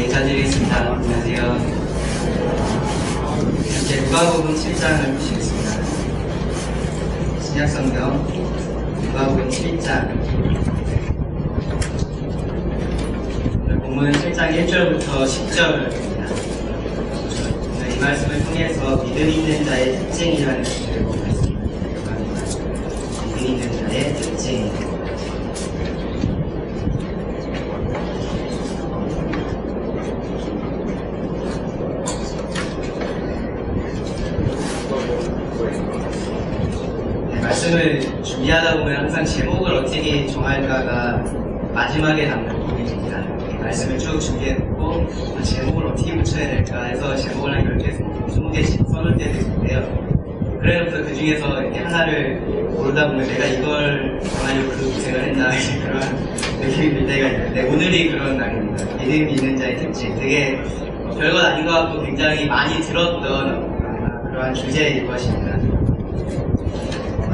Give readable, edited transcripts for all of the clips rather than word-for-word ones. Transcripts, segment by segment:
인사드리겠습니다. 안녕하세요. 이제 누가복음 7장을 보시겠습니다. 신약성경 누가복음 7장. 오늘 본문은 7장 1절부터 10절입니다. 오늘 이 말씀을 통해서 믿음 있는 자의 특징이라는 주제를 보겠습니다. 믿음 있는 자의 특징. 말씀을 준비하다 보면 항상 제목을 어떻게 정할까가 마지막에 남는 고민입니다. 말씀을 쭉 준비해놓고 제목을 어떻게 붙여야 될까 해서 제목을 한 10개, 20개씩 써놓을 때도 있는데요. 그래서 그 중에서 이렇게 하나를 고르다 보면 내가 이걸 정하려고 그 고생을 했나 그런 느낌이 들 때가 있는데 오늘이 그런 날입니다. 믿음 있는 자의 특징. 되게 별것 아닌 것 같고 굉장히 많이 들었던 그러한 주제일 것입니다.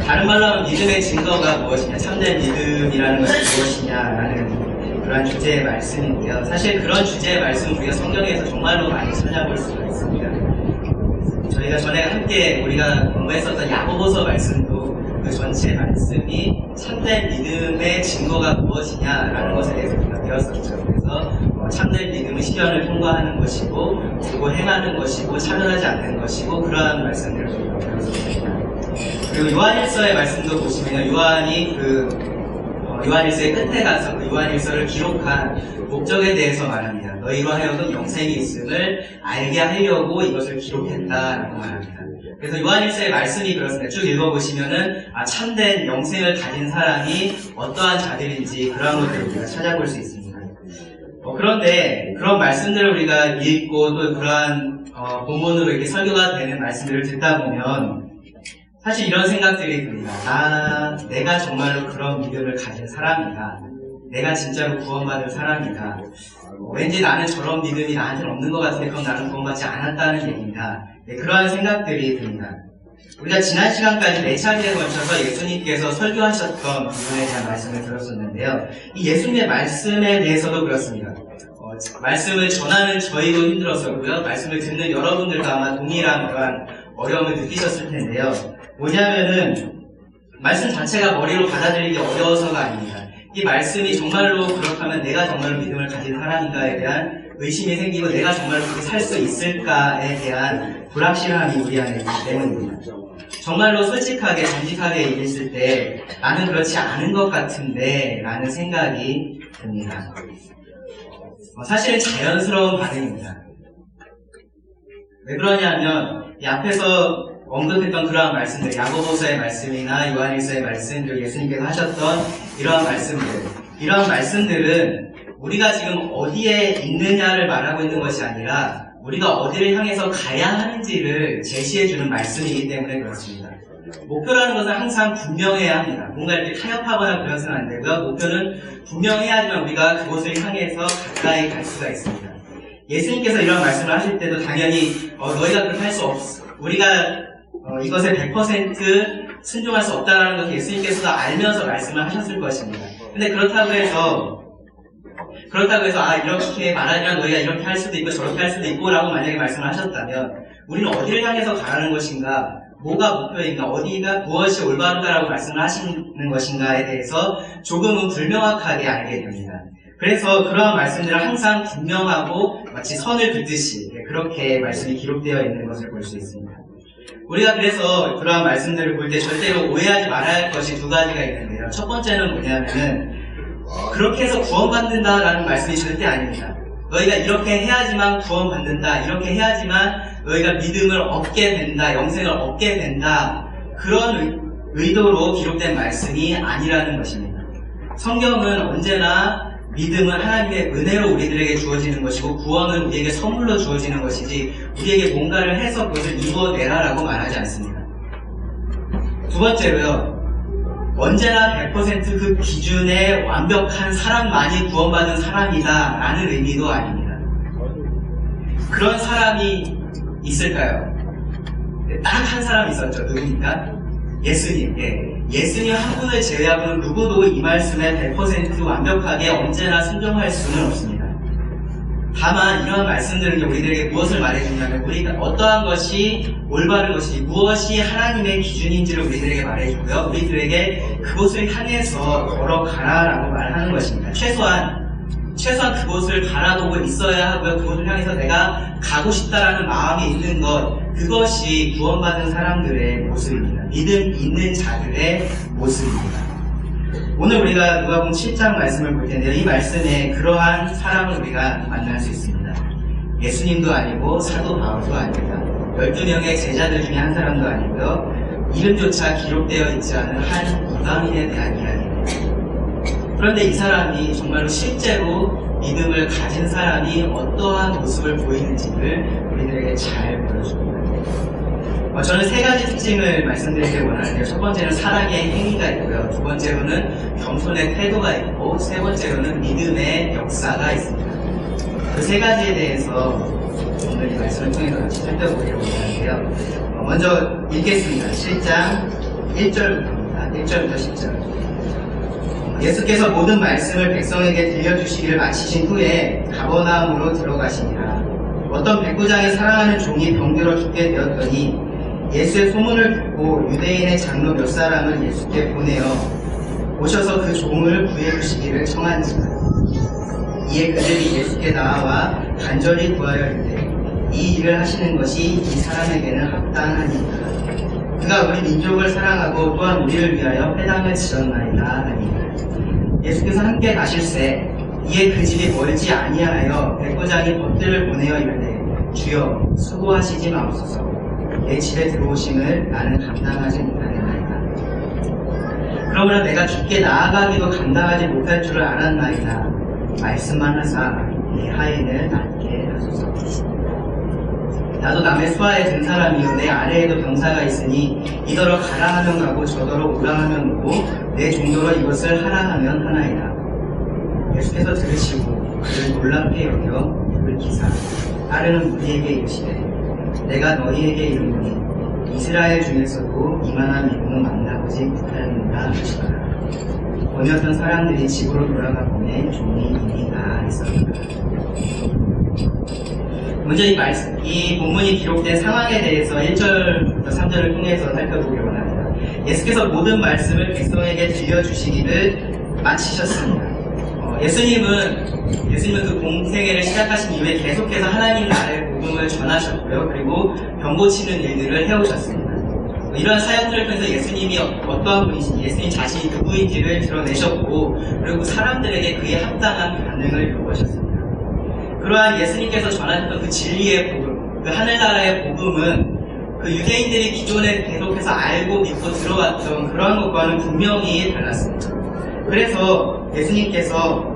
다른 말로 하면 믿음의 증거가 무엇이냐, 참된 믿음이라는 것이 무엇이냐라는 그런 주제의 말씀인데요. 사실 그런 주제의 말씀은 우리가 성경에서 정말로 많이 찾아볼 수가 있습니다. 저희가 전에 함께 우리가 공부했었던 야고보서 말씀도 그 전체 말씀이 참된 믿음의 증거가 무엇이냐라는 것에 대해서 우리가 배웠었죠. 그래서 참된 믿음은 시련을 통과하는 것이고, 보고 행하는 것이고, 차별하지 않는 것이고, 그러한 말씀들을 우리가 배웠었습니다. 그리고 요한일서의 말씀도 보시면 요한이 요한일서의 끝에 가서 그 요한일서를 기록한 목적에 대해서 말합니다. 너희로 하여금 영생이 있음을 알게 하려고 이것을 기록했다라고 말합니다. 그래서 요한일서의 말씀이 그렇습니다. 쭉 읽어보시면은 참된 영생을 가진 사람이 어떠한 자들인지 그러한 것들을 우리가 찾아볼 수 있습니다. 그런데 그런 말씀들을 우리가 읽고 또 그러한 본문으로 이렇게 설교가 되는 말씀들을 듣다 보면 사실 이런 생각들이 듭니다. 내가 정말로 그런 믿음을 가진 사람이다. 내가 진짜로 구원받은 사람이다. 왠지 나는 저런 믿음이 나한테는 없는 것 같은데 그럼 나는 구원받지 않았다는 얘기다. 네, 그러한 생각들이 듭니다. 우리가 지난 시간까지 4차례에 걸쳐서 예수님께서 설교하셨던 부분에 대한 말씀을 들었었는데요. 이 예수님의 말씀에 대해서도 그렇습니다. 말씀을 전하는 저희도 힘들었었고요. 말씀을 듣는 여러분들도 아마 동일한 그러한 어려움을 느끼셨을 텐데요. 뭐냐면은 말씀 자체가 머리로 받아들이기 어려워서가 아닙니다. 이 말씀이 정말로 그렇다면 내가 정말로 믿음을 가진 사람인가에 대한 의심이 생기고 내가 정말로 그렇게 살 수 있을까에 대한 불확실함이 우리 안에 있기 때문입니다. 정말로 솔직하게 정직하게 얘기했을 때 나는 그렇지 않은 것 같은데 라는 생각이 듭니다. 사실은 자연스러운 반응입니다. 왜 그러냐면 이 앞에서 언급했던 그러한 말씀들, 야고보서의 말씀이나 요한일서의 말씀, 그리고 예수님께서 하셨던 이러한 말씀들은 우리가 지금 어디에 있느냐를 말하고 있는 것이 아니라 우리가 어디를 향해서 가야 하는지를 제시해주는 말씀이기 때문에 그렇습니다. 목표라는 것은 항상 분명해야 합니다. 뭔가 이렇게 타협하거나 그래서는 안 되고요. 목표는 분명해야지만 우리가 그곳을 향해서 가까이 갈 수가 있습니다. 예수님께서 이런 말씀을 하실 때도 당연히 너희가 그렇게 할 수 없어. 우리가 이것에 100% 순종할 수 없다라는 것을 예수님께서도 알면서 말씀을 하셨을 것입니다. 근데 그렇다고 해서 이렇게 말하지만 너희가 이렇게 할 수도 있고 저렇게 할 수도 있고 라고 만약에 말씀을 하셨다면 우리는 어디를 향해서 가라는 것인가, 뭐가 목표인가, 어디가 무엇이 올바르다라고 말씀을 하시는 것인가에 대해서 조금은 불명확하게 알게 됩니다. 그래서 그러한 말씀들은 항상 분명하고 마치 선을 긋듯이 그렇게 말씀이 기록되어 있는 것을 볼 수 있습니다. 우리가 그래서 그러한 말씀들을 볼 때 절대로 오해하지 말아야 할 것이 두 가지가 있는데요. 첫 번째는 뭐냐면은 그렇게 해서 구원받는다라는 말씀이 절대 아닙니다. 너희가 이렇게 해야지만 구원받는다, 이렇게 해야지만 너희가 믿음을 얻게 된다, 영생을 얻게 된다, 그런 의도로 기록된 말씀이 아니라는 것입니다. 성경은 언제나 믿음은 하나님의 은혜로 우리들에게 주어지는 것이고 구원은 우리에게 선물로 주어지는 것이지 우리에게 뭔가를 해서 그것을 이루어내라라고 말하지 않습니다. 두 번째로요. 언제나 100% 그 기준에 완벽한 사람만이 구원받은 사람이다 라는 의미도 아닙니다. 그런 사람이 있을까요? 딱 한 사람 있었죠. 누굽니까? 예수님. 예수님 한 분을 제외하고는 누구도 이 말씀에 100% 완벽하게 언제나 순종할 수는 없습니다. 다만 이러한 말씀들은 우리들에게 무엇을 말해주냐면 우리가 어떠한 것이 올바른 것이 무엇이 하나님의 기준인지를 우리들에게 말해주고요. 우리들에게 그곳을 향해서 걸어가라라고 말하는 것입니다. 최소한 그곳을 바라보고 있어야 하고요. 그곳을 향해서 내가 가고 싶다라는 마음이 있는 것, 그것이 구원받은 사람들의 모습입니다. 믿음 있는 자들의 모습입니다. 오늘 우리가 누가복음 7장 말씀을 볼 텐데요. 이 말씀에 그러한 사람을 우리가 만날 수 있습니다. 예수님도 아니고 사도 바울도 아닙니다. 12명의 제자들 중에 한 사람도 아니고요. 이름조차 기록되어 있지 않은 한 이방인에 대한 이야기입니다. 그런데 이 사람이 정말로 실제로 믿음을 가진 사람이 어떠한 모습을 보이는지를 우리들에게 잘 보여줍니다. 저는 세 가지 특징을 말씀드리길 원하는데요. 첫 번째는 사랑의 행위가 있고요. 두 번째로는 겸손의 태도가 있고, 세 번째로는 믿음의 역사가 있습니다. 그 세 가지에 대해서 오늘 이 말씀을 통해서 같이 살펴보기를 원하는데요. 먼저 읽겠습니다. 7장 1절부터입니다. 1절부터 10절. 예수께서 모든 말씀을 백성에게 들려주시기를 마치신 후에 가버나움으로 들어가시니라. 어떤 백부장이 사랑하는 종이 병들어 죽게 되었더니 예수의 소문을 듣고 유대인의 장로 몇 사람을 예수께 보내어 오셔서 그 종을 구해주시기를 청한지라. 이에 그들이 예수께 나와 간절히 구하여 이르되 이 일을 하시는 것이 이 사람에게는 합당하니까. 그가 우리 민족을 사랑하고 또한 우리를 위하여 회당을 지었나이다 하니 예수께서 함께 가실새 이에 그 집이 멀지 아니하여 백부장이 벗들을 보내어 이르되 주여 수고하시지 마옵소서. 내 집에 들어오심을 나는 감당하지 못하겠나이다. 그러므로 내가 주께 나아가기도 감당하지 못할 줄을 알았나이다. 말씀만 하사 내 하인을 낫게 하소서. 나도 남의 수하에 든 사람이요 내 아래에도 병사가 있으니 이더러 가라 하면 가고 저더러 오라 하면 오고 내 종도로 이것을 하라 하면 하나이다. 예수께서 들으시고 그를 놀랍게 여겨 입을 기사 따르는 무리에게 이르시되 내가 너희에게 이르노니 이스라엘 중에서도 이만한 믿음은 만나보지 못하였느니라 하시더라. 어느덧 사람들이 집으로 돌아가 보매 종이 이미 나아 있었더라. 먼저 이 본문이 기록된 상황에 대해서 1절부터 3절을 통해서 살펴보기를 원합니다. 예수께서 모든 말씀을 백성에게 들려주시기를 마치셨습니다. 예수님은 그 공생애를 시작하신 이후에 계속해서 하나님 나라의 복음을 전하셨고요. 그리고 병 고치는 일들을 해오셨습니다. 이러한 사역들을 통해서 예수님이 어떠한 분이신지, 예수님 자신이 누구인지를 드러내셨고, 그리고 사람들에게 그에 합당한 반응을 요구하셨습니다. 그러한 예수님께서 전하셨던 그 진리의 복음, 그 하늘나라의 복음은 그 유대인들이 기존에 계속해서 알고 믿고 들어왔던 그러한 것과는 분명히 달랐습니다. 그래서 예수님께서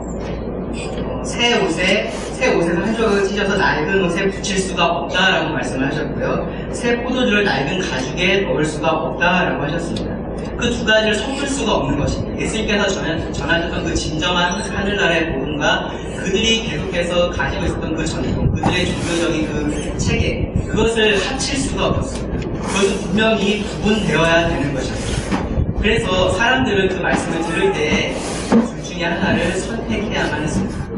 새 옷에서 한 조각을 찢어서 낡은 옷에 붙일 수가 없다라고 말씀을 하셨고요. 새 포도주를 낡은 가죽에 넣을 수가 없다라고 하셨습니다. 그 두 가지를 섞을 수가 없는 것입니다. 예수님께서 전하셨던 그 진정한 하늘나라의 복음과 그들이 계속해서 가지고 있었던 그 전통, 그들의 종교적인 그 체계, 그것을 합칠 수가 없었습니다. 그것은 분명히 구분되어야 되는 것입니다. 그래서 사람들은 그 말씀을 들을 때 둘 중에 하나를 선택해야만 했습니다.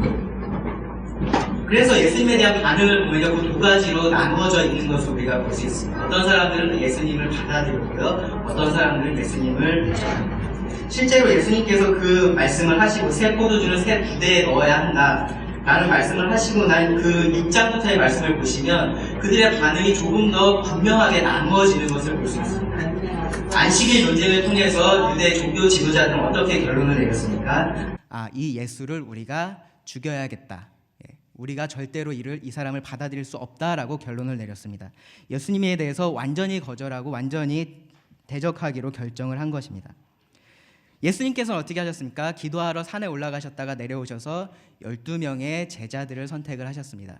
그래서 예수님에 대한 반응을 보면 그 두 가지로 나누어져 있는 것을 우리가 볼 수 있습니다. 어떤 사람들은 예수님을 받아들였고요. 어떤 사람들은 예수님을 배척합니다. 실제로 예수님께서 그 말씀을 하시고 새 포도주를 새 부대에 넣어야 한다 라는 말씀을 하시고 난 그 6장부터의 말씀을 보시면 그들의 반응이 조금 더 분명하게 나누어지는 것을 볼 수 있습니다. 안식일 논쟁을 통해서 유대 종교 지도자들은 어떻게 결론을 내렸습니까? 이 예수를 우리가 죽여야겠다. 우리가 절대로 이 사람을 받아들일 수 없다라고 결론을 내렸습니다. 예수님에 대해서 완전히 거절하고 완전히 대적하기로 결정을 한 것입니다. 예수님께서는 어떻게 하셨습니까? 기도하러 산에 올라가셨다가 내려오셔서 12명의 제자들을 선택을 하셨습니다.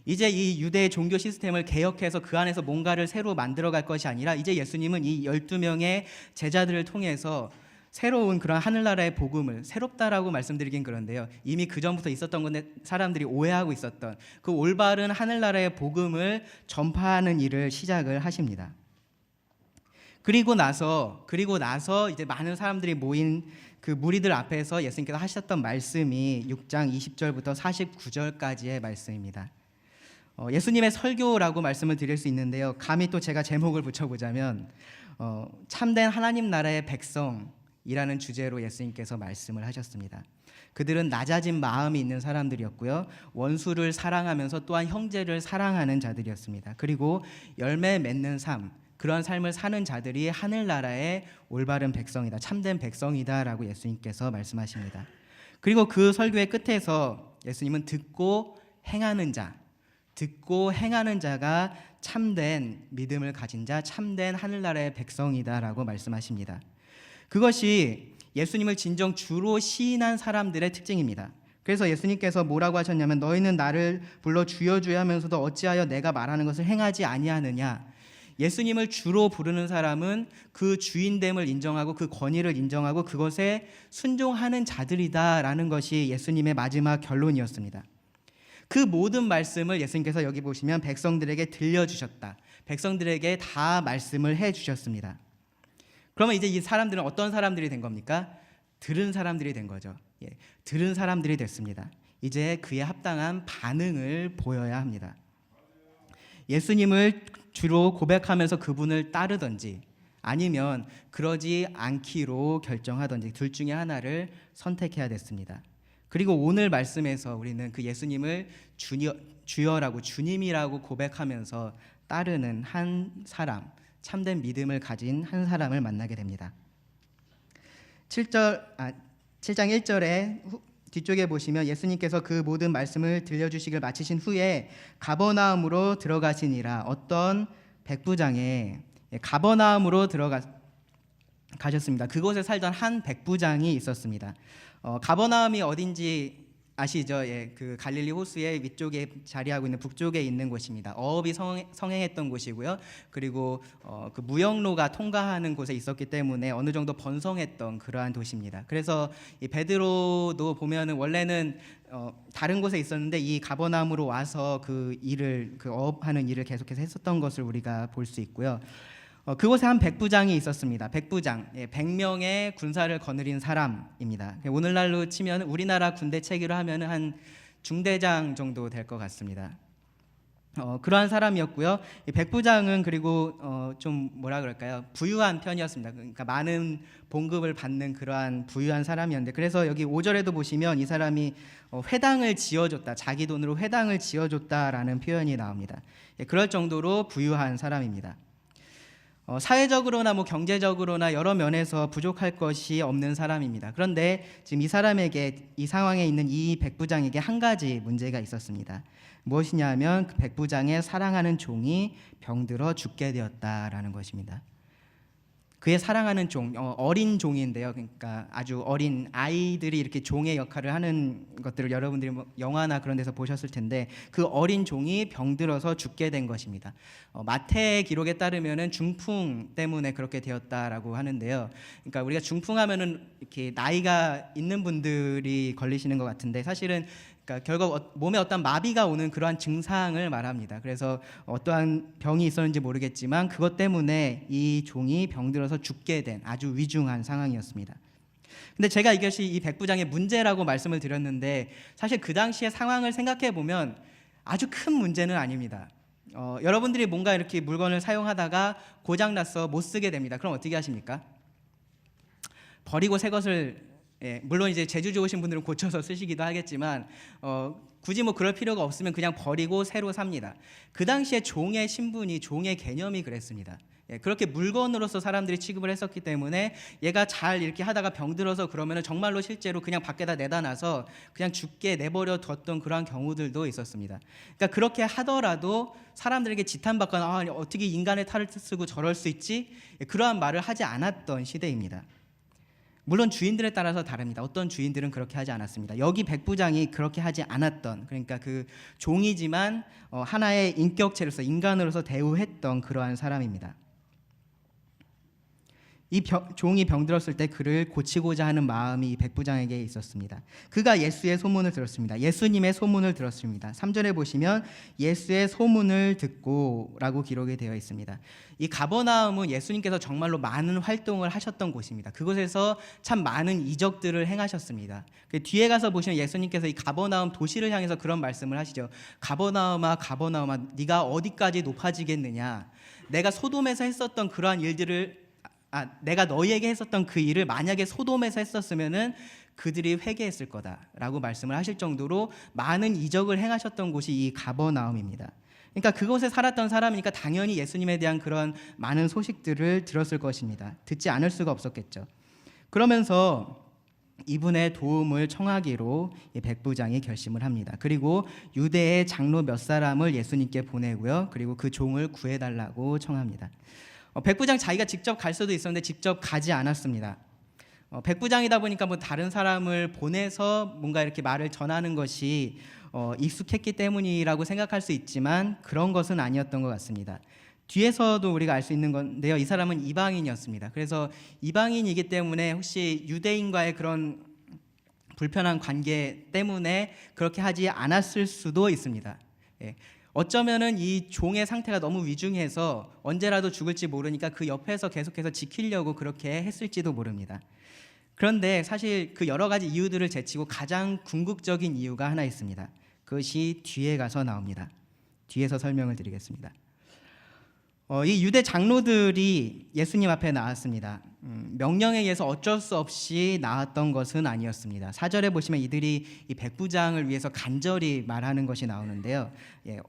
이제 이 유대의 종교 시스템을 개혁해서 그 안에서 뭔가를 새로 만들어갈 것이 아니라 이제 예수님은 이 12명의 제자들을 통해서 새로운 그런 하늘나라의 복음을, 새롭다라고 말씀드리긴 그런데요, 이미 그 전부터 있었던 건데 사람들이 오해하고 있었던 그 올바른 하늘나라의 복음을 전파하는 일을 시작을 하십니다. 그리고 나서 이제 많은 사람들이 모인 그 무리들 앞에서 예수님께서 하셨던 말씀이 6장 20절부터 49절까지의 말씀입니다. 예수님의 설교라고 말씀을 드릴 수 있는데요. 감히 또 제가 제목을 붙여보자면 참된 하나님 나라의 백성이라는 주제로 예수님께서 말씀을 하셨습니다. 그들은 낮아진 마음이 있는 사람들이었고요. 원수를 사랑하면서 또한 형제를 사랑하는 자들이었습니다. 그리고 열매 맺는 삶, 그런 삶을 사는 자들이 하늘나라의 올바른 백성이다, 참된 백성이다라고 예수님께서 말씀하십니다. 그리고 그 설교의 끝에서 예수님은 듣고 행하는 자가 참된 믿음을 가진 자, 참된 하늘나라의 백성이다라고 말씀하십니다. 그것이 예수님을 진정 주로 시인한 사람들의 특징입니다. 그래서 예수님께서 뭐라고 하셨냐면 너희는 나를 불러 주여 주여 하면서도 어찌하여 내가 말하는 것을 행하지 아니하느냐. 예수님을 주로 부르는 사람은 그 주인됨을 인정하고 그 권위를 인정하고 그것에 순종하는 자들이다라는 것이 예수님의 마지막 결론이었습니다. 그 모든 말씀을 예수님께서 여기 보시면 백성들에게 들려주셨다. 백성들에게 다 말씀을 해주셨습니다. 그러면 이제 이 사람들은 어떤 사람들이 된 겁니까? 들은 사람들이 된 거죠. 들은 사람들이 됐습니다. 이제 그에 합당한 반응을 보여야 합니다. 예수님을 주로 고백하면서 그분을 따르든지 아니면 그러지 않기로 결정하든지 둘 중에 하나를 선택해야 됐습니다. 그리고 오늘 말씀에서 우리는 그 예수님을 주여라고 주님이라고 고백하면서 따르는 한 사람, 참된 믿음을 가진 한 사람을 만나게 됩니다. 7장 1절에 뒤쪽에 보시면 예수님께서 그 모든 말씀을 들려주시길 마치신 후에 가버나움으로 들어가시니라. 어떤 백부장에 가버나움으로 가셨습니다. 그곳에 살던 한 백부장이 있었습니다. 가버나움이 어딘지 아시죠? 그 갈릴리 호수의 위쪽에 자리하고 있는 북쪽에 있는 곳입니다. 어업이 성행했던 곳이고요. 그리고 그 무역로가 통과하는 곳에 있었기 때문에 어느 정도 번성했던 그러한 도시입니다. 그래서 이 베드로도 보면은 원래는 다른 곳에 있었는데 이 가버나움으로 와서 그 어업하는 일을 계속해서 했었던 것을 우리가 볼 수 있고요. 그곳에 한 백부장이 있었습니다. 백부장, 100명의 군사를 거느린 사람입니다. 오늘날로 치면 우리나라 군대 체계로 하면 한 중대장 정도 될 것 같습니다. 그러한 사람이었고요. 이 백부장은 그리고 좀 뭐라 그럴까요? 부유한 편이었습니다. 그러니까 많은 봉급을 받는 그러한 부유한 사람이었는데, 그래서 여기 5절에도 보시면 이 사람이 회당을 지어줬다, 자기 돈으로 회당을 지어줬다라는 표현이 나옵니다. 그럴 정도로 부유한 사람입니다. 사회적으로나 경제적으로나 여러 면에서 부족할 것이 없는 사람입니다. 그런데 지금 이 사람에게, 이 상황에 있는 이 백부장에게 한 가지 문제가 있었습니다. 무엇이냐면 그 백부장의 사랑하는 종이 병들어 죽게 되었다라는 것입니다. 그의 사랑하는 종, 어린 종인데요. 그러니까 아주 어린 아이들이 이렇게 종의 역할을 하는 것들을 여러분들이 영화나 그런 데서 보셨을 텐데, 그 어린 종이 병들어서 죽게 된 것입니다. 마태 기록에 따르면은 중풍 때문에 그렇게 되었다라고 하는데요. 그러니까 우리가 중풍하면은 이렇게 나이가 있는 분들이 걸리시는 것 같은데, 사실은 그러니까 결국 몸에 어떤 마비가 오는 그러한 증상을 말합니다. 그래서 어떠한 병이 있었는지 모르겠지만 그것 때문에 이 종이 병들어서 죽게 된 아주 위중한 상황이었습니다. 근데 제가 이것이 이 백부장의 문제라고 말씀을 드렸는데, 사실 그 당시의 상황을 생각해 보면 아주 큰 문제는 아닙니다. 여러분들이 뭔가 이렇게 물건을 사용하다가 고장났어, 못 쓰게 됩니다. 그럼 어떻게 하십니까? 버리고 새 것을, 물론 이제 재주 좋으신 분들은 고쳐서 쓰시기도 하겠지만 굳이 그럴 필요가 없으면 그냥 버리고 새로 삽니다. 그 당시에 종의 신분이, 종의 개념이 그랬습니다. 그렇게 물건으로서 사람들이 취급을 했었기 때문에 얘가 잘 이렇게 하다가 병들어서 그러면 정말로 실제로 그냥 밖에다 내다 놔서 그냥 죽게 내버려 뒀던 그러한 경우들도 있었습니다. 그러니까 그렇게 하더라도 사람들에게 지탄받거나 어떻게 인간의 탈을 쓰고 저럴 수 있지? 그러한 말을 하지 않았던 시대입니다. 물론 주인들에 따라서 다릅니다. 어떤 주인들은 그렇게 하지 않았습니다. 여기 백부장이 그렇게 하지 않았던, 그러니까 그 종이지만 하나의 인격체로서, 인간으로서 대우했던 그러한 사람입니다. 종이 병들었을 때 그를 고치고자 하는 마음이 이 백부장에게 있었습니다. 그가 예수의 소문을 들었습니다. 예수님의 소문을 들었습니다. 3절에 보시면 예수의 소문을 듣고 라고 기록이 되어 있습니다. 이 가버나움은 예수님께서 정말로 많은 활동을 하셨던 곳입니다. 그곳에서 참 많은 이적들을 행하셨습니다. 뒤에 가서 보시면 예수님께서 이 가버나움 도시를 향해서 그런 말씀을 하시죠. 가버나움아 가버나움아 네가 어디까지 높아지겠느냐. 내가 소돔에서 했었던 그러한 일들을 내가 너희에게 했었던 그 일을 만약에 소돔에서 했었으면은 그들이 회개했을 거다라고 말씀을 하실 정도로 많은 이적을 행하셨던 곳이 이 가버나움입니다. 그러니까 그곳에 살았던 사람이니까 당연히 예수님에 대한 그런 많은 소식들을 들었을 것입니다. 듣지 않을 수가 없었겠죠. 그러면서 이분의 도움을 청하기로 이 백부장이 결심을 합니다. 그리고 유대의 장로 몇 사람을 예수님께 보내고요. 그리고 그 종을 구해달라고 청합니다. 백부장 자기가 직접 갈 수도 있었는데 직접 가지 않았습니다. 백부장이다 보니까 뭐 다른 사람을 보내서 뭔가 이렇게 말을 전하는 것이 익숙했기 때문이라고 생각할 수 있지만 그런 것은 아니었던 것 같습니다. 뒤에서도 우리가 알 수 있는 건데요. 이 사람은 이방인이었습니다. 그래서 이방인이기 때문에 혹시 유대인과의 그런 불편한 관계 때문에 그렇게 하지 않았을 수도 있습니다. 예. 어쩌면은 이 종의 상태가 너무 위중해서 언제라도 죽을지 모르니까 그 옆에서 계속해서 지키려고 그렇게 했을지도 모릅니다. 그런데 사실 그 여러 가지 이유들을 제치고 가장 궁극적인 이유가 하나 있습니다. 그것이 뒤에 가서 나옵니다. 뒤에서 설명을 드리겠습니다. 이 유대 장로들이 예수님 앞에 나왔습니다. 명령에 의해서 어쩔 수 없이 나왔던 것은 아니었습니다. 4절에 보시면 이들이 이 백부장을 위해서 간절히 말하는 것이 나오는데요.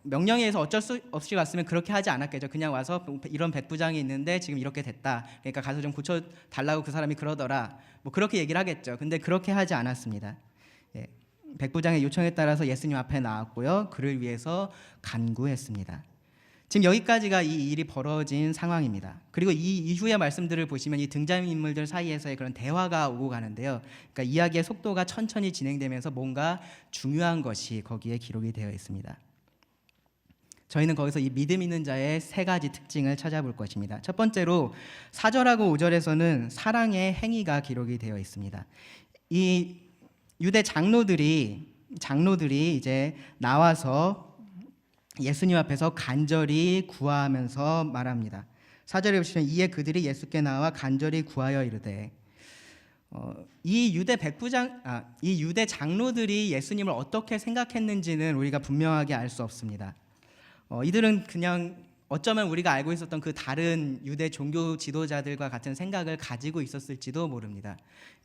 명령에 의해서 어쩔 수 없이 왔으면 그렇게 하지 않았겠죠. 그냥 와서 이런 백부장이 있는데 지금 이렇게 됐다. 그러니까 가서 좀 고쳐달라고 그 사람이 그러더라. 뭐 그렇게 얘기를 하겠죠. 근데 그렇게 하지 않았습니다. 백부장의 요청에 따라서 예수님 앞에 나왔고요. 그를 위해서 간구했습니다. 지금 여기까지가 이 일이 벌어진 상황입니다. 그리고 이 이후의 말씀들을 보시면 이 등장인물들 사이에서의 그런 대화가 오고 가는데요. 그러니까 이야기의 속도가 천천히 진행되면서 뭔가 중요한 것이 거기에 기록이 되어 있습니다. 저희는 거기서 이 믿음 있는 자의 세 가지 특징을 찾아볼 것입니다. 첫 번째로 4절하고 5절에서는 사랑의 행위가 기록이 되어 있습니다. 이 유대 장로들이 이제 나와서 예수님 앞에서 간절히 구하면서 말합니다. 4절에 보시면 이에 그들이 예수께 나와 간절히 구하여 이르되 이 유대 장로들이 예수님을 어떻게 생각했는지는 우리가 분명하게 알 수 없습니다. 이들은 그냥 어쩌면 우리가 알고 있었던 그 다른 유대 종교 지도자들과 같은 생각을 가지고 있었을지도 모릅니다.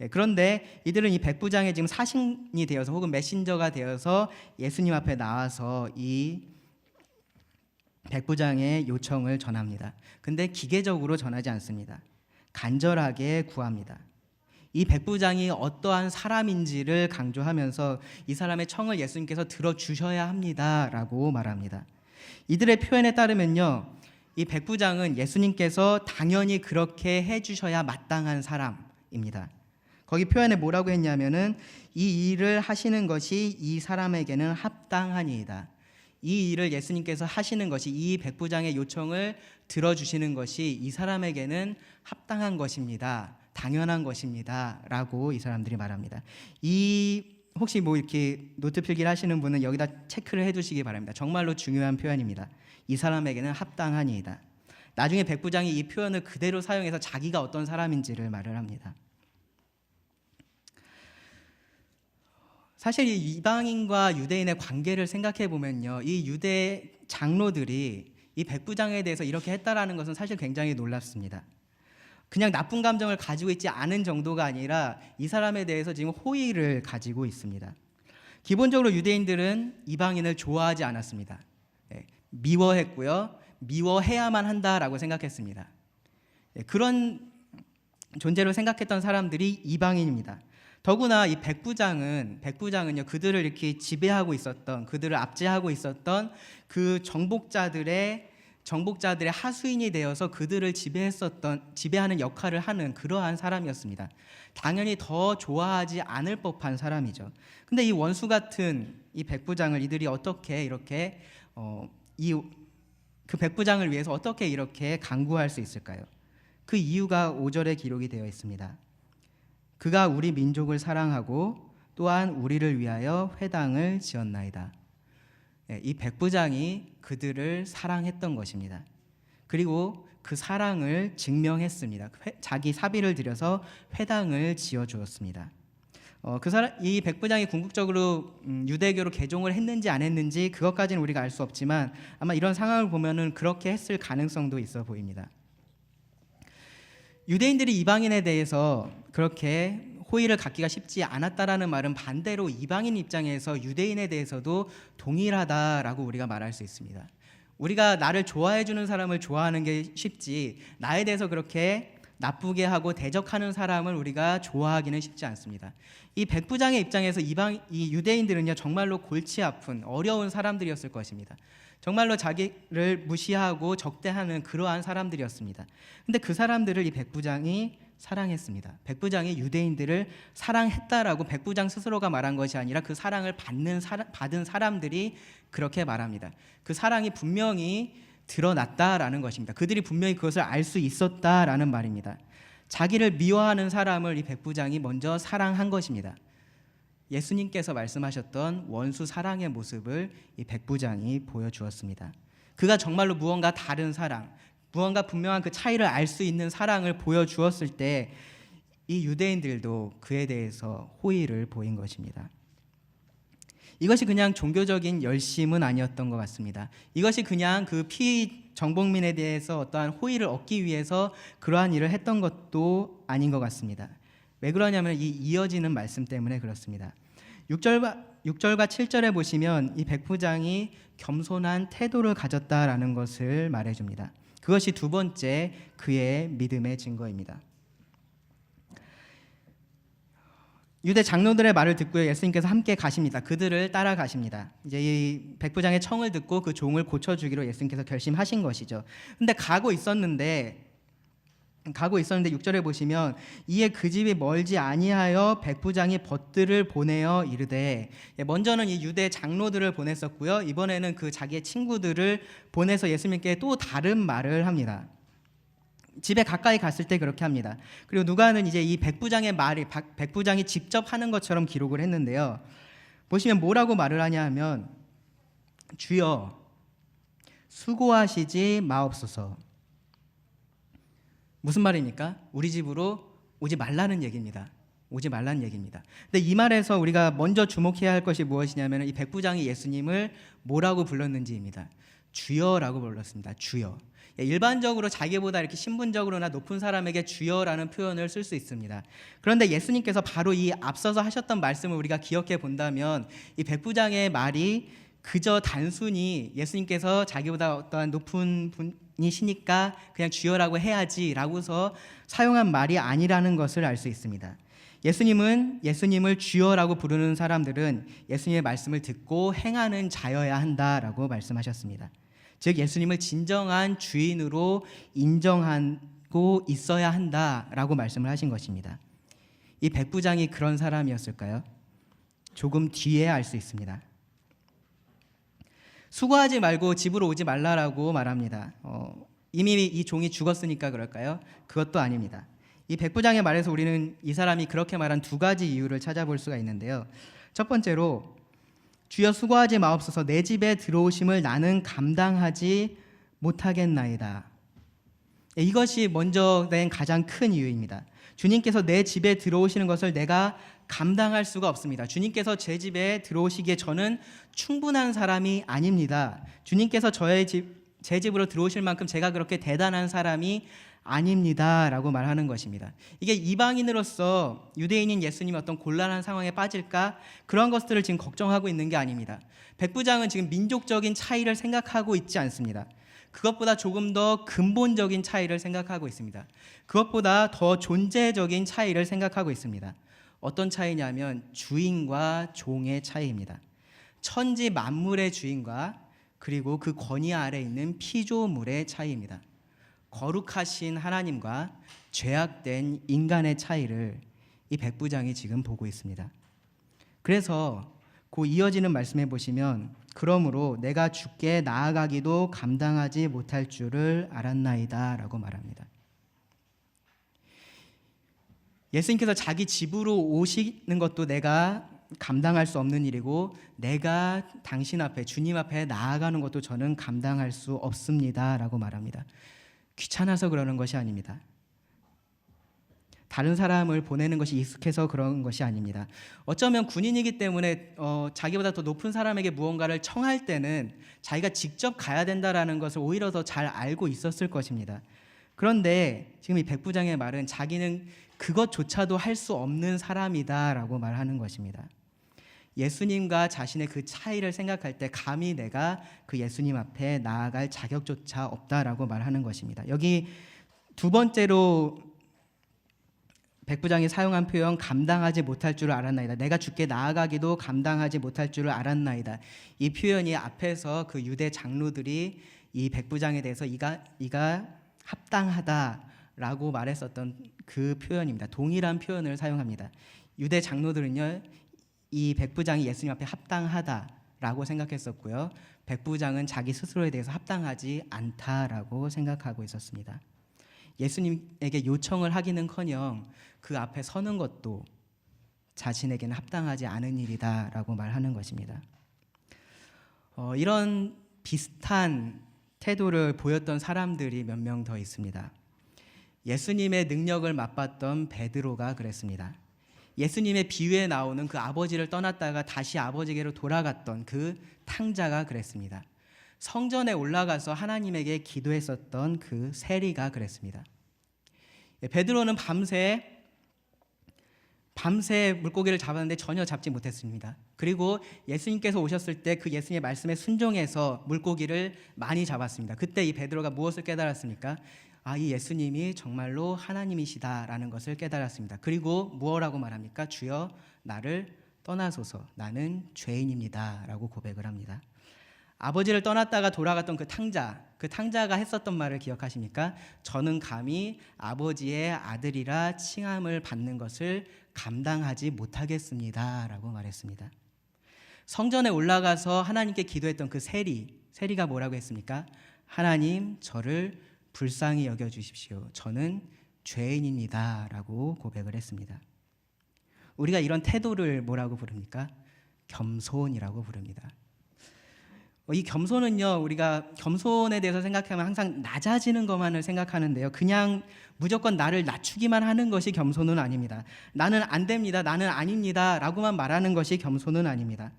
그런데 이들은 이 백부장의 지금 사신이 되어서 혹은 메신저가 되어서 예수님 앞에 나와서 이 백부장의 요청을 전합니다. 근데 기계적으로 전하지 않습니다. 간절하게 구합니다. 이 백부장이 어떠한 사람인지를 강조하면서 이 사람의 청을 예수님께서 들어주셔야 합니다라고 말합니다. 이들의 표현에 따르면요, 이 백부장은 예수님께서 당연히 그렇게 해주셔야 마땅한 사람입니다. 거기 표현에 뭐라고 했냐면은 이 일을 하시는 것이 이 사람에게는 합당하니이다. 이 일을 예수님께서 하시는 것이, 이 백부장의 요청을 들어주시는 것이 이 사람에게는 합당한 것입니다. 당연한 것입니다. 라고 이 사람들이 말합니다. 혹시 뭐 이렇게 노트 필기를 하시는 분은 여기다 체크를 해두시기 바랍니다. 정말로 중요한 표현입니다. 이 사람에게는 합당하니이다. 나중에 백부장이 이 표현을 그대로 사용해서 자기가 어떤 사람인지를 말을 합니다. 사실 이 이방인과 유대인의 관계를 생각해 보면요, 이 유대 장로들이 이 백부장에 대해서 이렇게 했다라는 것은 사실 굉장히 놀랍습니다. 그냥 나쁜 감정을 가지고 있지 않은 정도가 아니라 이 사람에 대해서 지금 호의를 가지고 있습니다. 기본적으로 유대인들은 이방인을 좋아하지 않았습니다. 미워했고요, 미워해야만 한다라고 생각했습니다. 그런 존재로 생각했던 사람들이 이방인입니다. 더구나 이 백부장은요, 그들을 이렇게 지배하고 있었던, 그들을 압제하고 있었던 그 정복자들의 하수인이 되어서 그들을 지배하는 역할을 하는 그러한 사람이었습니다. 당연히 더 좋아하지 않을 법한 사람이죠. 근데 이 원수 같은 이 백부장을 이들이 어떻게 이렇게 그 백부장을 위해서 어떻게 이렇게 간구할 수 있을까요? 그 이유가 5절에 기록이 되어 있습니다. 그가 우리 민족을 사랑하고 또한 우리를 위하여 회당을 지었나이다. 이 백부장이 그들을 사랑했던 것입니다. 그리고 그 사랑을 증명했습니다. 자기 사비를 들여서 회당을 지어 주었습니다. 이 백부장이 궁극적으로 유대교로 개종을 했는지 안 했는지 그것까지는 우리가 알 수 없지만 아마 이런 상황을 보면은 그렇게 했을 가능성도 있어 보입니다. 유대인들이 이방인에 대해서 그렇게 호의를 갖기가 쉽지 않았다라는 말은 반대로 이방인 입장에서 유대인에 대해서도 동일하다라고 우리가 말할 수 있습니다. 우리가 나를 좋아해 주는 사람을 좋아하는 게 쉽지 나에 대해서 그렇게 나쁘게 하고 대적하는 사람을 우리가 좋아하기는 쉽지 않습니다. 이 백부장의 입장에서 이 유대인들은요 정말로 골치 아픈 어려운 사람들이었을 것입니다. 정말로 자기를 무시하고 적대하는 그러한 사람들이었습니다. 근데 그 사람들을 이 백부장이 사랑했습니다. 백부장이 유대인들을 사랑했다라고 백부장 스스로가 말한 것이 아니라 그 사랑을 받은 사람들이 그렇게 말합니다. 그 사랑이 분명히 드러났다라는 것입니다. 그들이 분명히 그것을 알 수 있었다라는 말입니다. 자기를 미워하는 사람을 이 백부장이 먼저 사랑한 것입니다. 예수님께서 말씀하셨던 원수 사랑의 모습을 이 백부장이 보여주었습니다. 그가 정말로 무언가 다른 사랑, 무언가 분명한 그 차이를 알 수 있는 사랑을 보여주었을 때 이 유대인들도 그에 대해서 호의를 보인 것입니다. 이것이 그냥 종교적인 열심은 아니었던 것 같습니다. 이것이 그냥 그 피정복민에 대해서 어떠한 호의를 얻기 위해서 그러한 일을 했던 것도 아닌 것 같습니다. 왜 그러냐면 이 이어지는 말씀 때문에 그렇습니다. 6절과 7절에 보시면 이 백부장이 겸손한 태도를 가졌다라는 것을 말해줍니다. 그것이 두 번째 그의 믿음의 증거입니다. 유대 장로들의 말을 듣고 예수님께서 함께 가십니다. 그들을 따라가십니다. 이제 이 백부장의 청을 듣고 그 종을 고쳐주기로 예수님께서 결심하신 것이죠. 근데 가고 있었는데 6절에 보시면 이에 그 집이 멀지 아니하여 백부장이 벗들을 보내어 이르되, 먼저는 이 유대 장로들을 보냈었고요. 이번에는 그 자기의 친구들을 보내서 예수님께 또 다른 말을 합니다. 집에 가까이 갔을 때 그렇게 합니다. 그리고 누가는 이제 이 백부장의 말이 백부장이 직접 하는 것처럼 기록을 했는데요. 보시면 뭐라고 말을 하냐 하면 주여 수고하시지 마옵소서. 무슨 말입니까? 우리 집으로 오지 말라는 얘기입니다. 오지 말라는 얘기입니다. 근데 이 말에서 우리가 먼저 주목해야 할 것이 무엇이냐면 이 백부장이 예수님을 뭐라고 불렀는지입니다. 주여라고 불렀습니다. 주여. 일반적으로 자기보다 이렇게 신분적으로나 높은 사람에게 주여라는 표현을 쓸 수 있습니다. 그런데 예수님께서 바로 이 앞서서 하셨던 말씀을 우리가 기억해 본다면 이 백부장의 말이 그저 단순히 예수님께서 자기보다 어떠한 높은 분이시니까 그냥 주여라고 해야지라고서 사용한 말이 아니라는 것을 알 수 있습니다. 예수님을 주여라고 부르는 사람들은 예수님의 말씀을 듣고 행하는 자여야 한다라고 말씀하셨습니다. 즉 예수님을 진정한 주인으로 인정하고 있어야 한다라고 말씀을 하신 것입니다. 이 백부장이 그런 사람이었을까요? 조금 뒤에 알 수 있습니다. 수고하지 말고 집으로 오지 말라라고 말합니다. 이미 이 종이 죽었으니까 그럴까요? 그것도 아닙니다. 이 백부장의 말에서 우리는 이 사람이 그렇게 말한 두 가지 이유를 찾아볼 수가 있는데요. 첫 번째로 주여 수고하지 마옵소서 내 집에 들어오심을 나는 감당하지 못하겠나이다. 이것이 먼저 된 가장 큰 이유입니다. 주님께서 내 집에 들어오시는 것을 내가 감당할 수가 없습니다. 주님께서 제 집에 들어오시기에 저는 충분한 사람이 아닙니다. 주님께서 제 집으로 들어오실 만큼 제가 그렇게 대단한 사람이 아닙니다 라고 말하는 것입니다. 이게 이방인으로서 유대인인 예수님이 어떤 곤란한 상황에 빠질까 그런 것들을 지금 걱정하고 있는 게 아닙니다. 백부장은 지금 민족적인 차이를 생각하고 있지 않습니다. 그것보다 조금 더 근본적인 차이를 생각하고 있습니다. 그것보다 더 존재적인 차이를 생각하고 있습니다. 어떤 차이냐면 주인과 종의 차이입니다. 천지 만물의 주인과 그리고 그 권위 아래 있는 피조물의 차이입니다. 거룩하신 하나님과 죄악된 인간의 차이를 이 백부장이 지금 보고 있습니다. 그래서 그 이어지는 말씀에 보시면 그러므로 내가 주께 나아가기도 감당하지 못할 줄을 알았나이다 라고 말합니다. 예수님께서 자기 집으로 오시는 것도 내가 감당할 수 없는 일이고 내가 당신 앞에 주님 앞에 나아가는 것도 저는 감당할 수 없습니다 라고 말합니다. 귀찮아서 그러는 것이 아닙니다. 다른 사람을 보내는 것이 익숙해서 그런 것이 아닙니다. 어쩌면 군인이기 때문에 자기보다 더 높은 사람에게 무언가를 청할 때는 자기가 직접 가야 된다라는 것을 오히려 더 잘 알고 있었을 것입니다. 그런데 지금 이 백부장의 말은 자기는 그것조차도 할 수 없는 사람이다라고 말하는 것입니다. 예수님과 자신의 그 차이를 생각할 때 감히 내가 그 예수님 앞에 나아갈 자격조차 없다라고 말하는 것입니다. 여기 두 번째로 백부장이 사용한 표현 감당하지 못할 줄을 알았나이다. 내가 주께 나아가기도 감당하지 못할 줄을 알았나이다. 이 표현이 앞에서 그 유대 장로들이 이 백부장에 대해서 이가 합당하다라고 말했었던 그 표현입니다. 동일한 표현을 사용합니다. 유대 장로들은요, 이 백부장이 예수님 앞에 합당하다라고 생각했었고요. 백부장은 자기 스스로에 대해서 합당하지 않다라고 생각하고 있었습니다. 예수님에게 요청을 하기는커녕 그 앞에 서는 것도 자신에게는 합당하지 않은 일이다라고 말하는 것입니다. 이런 비슷한 태도를 보였던 사람들이 몇 명 더 있습니다. 예수님의 능력을 맛봤던 베드로가 그랬습니다. 예수님의 비유에 나오는 그 아버지를 떠났다가 다시 아버지께로 돌아갔던 그 탕자가 그랬습니다. 성전에 올라가서 하나님에게 기도했었던 그 세리가 그랬습니다. 베드로는 밤새 물고기를 잡았는데 전혀 잡지 못했습니다. 그리고 예수님께서 오셨을 때 그 예수님의 말씀에 순종해서 물고기를 많이 잡았습니다. 그때 이 베드로가 무엇을 깨달았습니까? 이 예수님이 정말로 하나님이시다라는 것을 깨달았습니다. 그리고 무엇라고 말합니까? 주여 나를 떠나소서 나는 죄인입니다 라고 고백을 합니다. 아버지를 떠났다가 돌아갔던 그 탕자가 했었던 말을 기억하십니까? 저는 감히 아버지의 아들이라 칭함을 받는 것을 감당하지 못하겠습니다 라고 말했습니다. 성전에 올라가서 하나님께 기도했던 그 세리가 뭐라고 했습니까? 하나님 저를 불쌍히 여겨주십시오. 저는 죄인입니다 라고 고백을 했습니다. 우리가 이런 태도를 뭐라고 부릅니까? 겸손이라고 부릅니다. 이 겸손은요, 우리가 겸손에 대해서 생각하면 항상 낮아지는 것만을 생각하는데요. 그냥 무조건 나를 낮추기만 하는 것이 겸손은 아닙니다. 나는 안 됩니다. 나는 아닙니다. 라고만 말하는 것이 겸손은 아닙니다.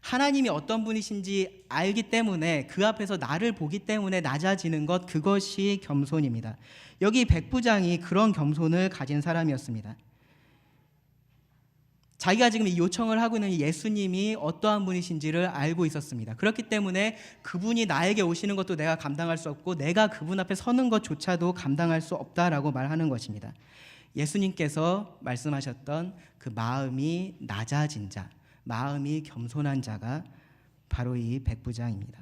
하나님이 어떤 분이신지 알기 때문에 그 앞에서 나를 보기 때문에 낮아지는 것, 그것이 겸손입니다. 여기 백부장이 그런 겸손을 가진 사람이었습니다. 자기가 지금 이 요청을 하고 있는 예수님이 어떠한 분이신지를 알고 있었습니다. 그렇기 때문에 그분이 나에게 오시는 것도 내가 감당할 수 없고 내가 그분 앞에 서는 것조차도 감당할 수 없다라고 말하는 것입니다. 예수님께서 말씀하셨던 그 마음이 낮아진 자, 마음이 겸손한 자가 바로 이 백부장입니다.